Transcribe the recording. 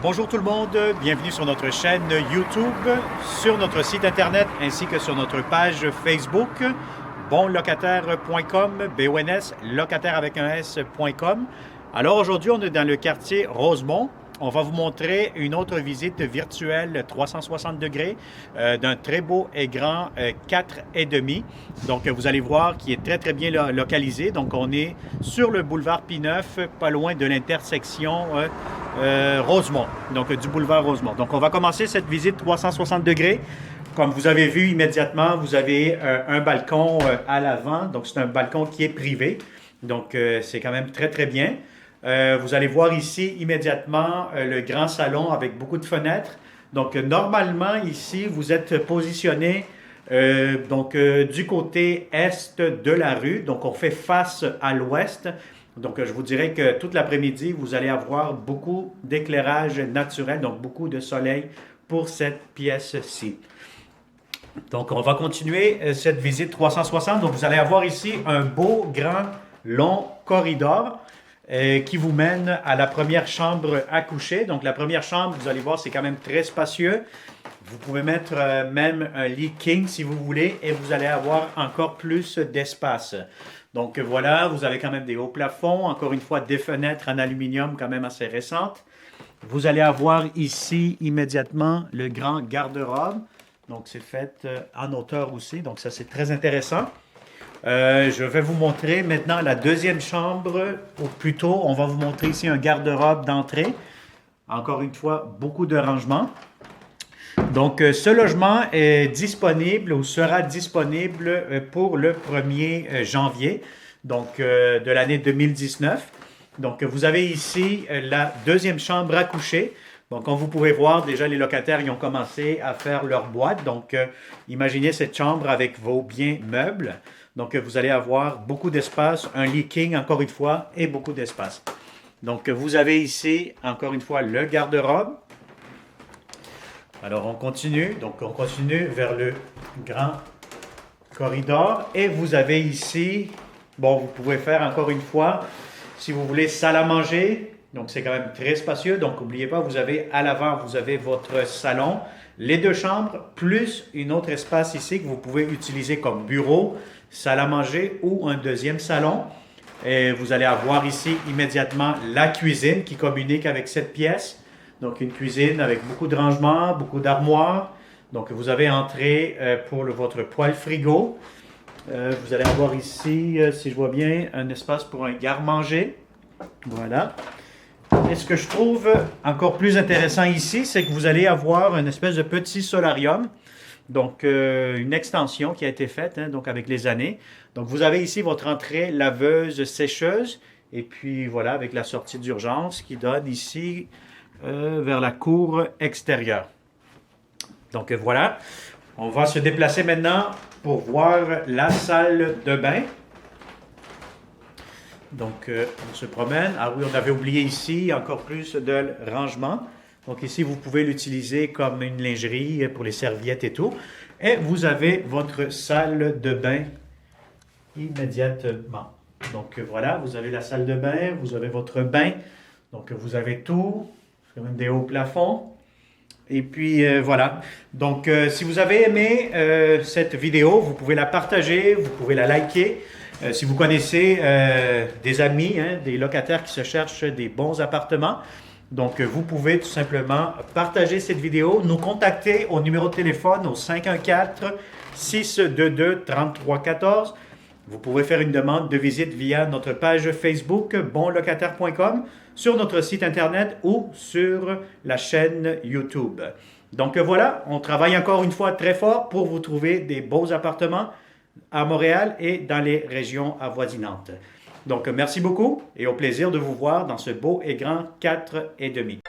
Bonjour tout le monde, bienvenue sur notre chaîne YouTube, sur notre site internet ainsi que sur notre page Facebook, bonlocataire.com, BONS, locataire avec un S.com. Alors aujourd'hui, on est dans le quartier Rosemont. On va vous montrer une autre visite virtuelle 360 degrés d'un très beau et grand 4,5. Donc, vous allez voir qu'il est très, très bien localisé. Donc, on est sur le boulevard P9, pas loin de l'intersection Rosemont, donc du boulevard Rosemont. Donc, on va commencer cette visite 360 degrés. Comme vous avez vu immédiatement, vous avez un balcon à l'avant. Donc, c'est un balcon qui est privé. Donc, c'est quand même très, très bien. Vous allez voir ici immédiatement le grand salon avec beaucoup de fenêtres. Donc, normalement, ici, vous êtes positionné du côté est de la rue. Donc, on fait face à l'ouest. Donc, je vous dirais que toute l'après-midi, vous allez avoir beaucoup d'éclairage naturel, donc beaucoup de soleil pour cette pièce-ci. Donc, on va continuer cette visite 360. Donc, vous allez avoir ici un beau, grand, long corridor qui vous mène à la première chambre à coucher. Donc, la première chambre, vous allez voir, c'est quand même très spacieux. Vous pouvez mettre même un lit king si vous voulez et vous allez avoir encore plus d'espace. Donc, voilà, vous avez quand même des hauts plafonds. Encore une fois, des fenêtres en aluminium quand même assez récentes. Vous allez avoir ici immédiatement le grand garde-robe. Donc, c'est fait en hauteur aussi. Donc, ça, c'est très intéressant. Je vais vous montrer maintenant la deuxième chambre, ou plutôt, on va vous montrer ici un garde-robe d'entrée. Encore une fois, beaucoup de rangements. Donc, ce logement est disponible ou sera disponible pour le 1er janvier, donc de l'année 2019. Donc, vous avez ici la deuxième chambre à coucher. Donc, comme vous pouvez voir, déjà, les locataires y ont commencé à faire leur boîte. Donc, imaginez cette chambre avec vos biens meubles. Donc, vous allez avoir beaucoup d'espace, un lit king, encore une fois, et beaucoup d'espace. Donc, vous avez ici, encore une fois, le garde-robe. Alors, on continue. Donc, on continue vers le grand corridor. Et vous avez ici, bon, vous pouvez faire, encore une fois, si vous voulez, salle à manger. Donc, c'est quand même très spacieux. Donc, n'oubliez pas, vous avez à l'avant, vous avez votre salon, les deux chambres, plus un autre espace ici que vous pouvez utiliser comme bureau, salle à manger ou un deuxième salon. Et vous allez avoir ici immédiatement la cuisine qui communique avec cette pièce. Donc, une cuisine avec beaucoup de rangements, beaucoup d'armoires. Donc, vous avez entrée pour votre poêle frigo. Vous allez avoir ici, si je vois bien, un espace pour un garde-manger. Voilà. Et ce que je trouve encore plus intéressant ici, c'est que vous allez avoir une espèce de petit solarium. Donc, une extension qui a été faite donc avec les années. Donc, vous avez ici votre entrée laveuse, sécheuse. Et puis, voilà, avec la sortie d'urgence qui donne ici vers la cour extérieure. Donc, voilà. On va se déplacer maintenant pour voir la salle de bain. Donc, on se promène. Ah oui, on avait oublié ici encore plus de rangement. Donc, ici, vous pouvez l'utiliser comme une lingerie pour les serviettes et tout. Et vous avez votre salle de bain immédiatement. Donc, voilà, vous avez la salle de bain, vous avez votre bain. Donc, vous avez tout. C'est même des hauts plafonds. Et puis, voilà. Donc, si vous avez aimé cette vidéo, vous pouvez la partager, vous pouvez la liker. Si vous connaissez des amis, des locataires qui se cherchent des bons appartements, donc vous pouvez tout simplement partager cette vidéo, nous contacter au numéro de téléphone au 514-622-3314. Vous pouvez faire une demande de visite via notre page Facebook bonlocataire.com, sur notre site internet ou sur la chaîne YouTube. Donc voilà, on travaille encore une fois très fort pour vous trouver des beaux appartements à Montréal et dans les régions avoisinantes. Donc, merci beaucoup et au plaisir de vous voir dans ce beau et grand 4,5.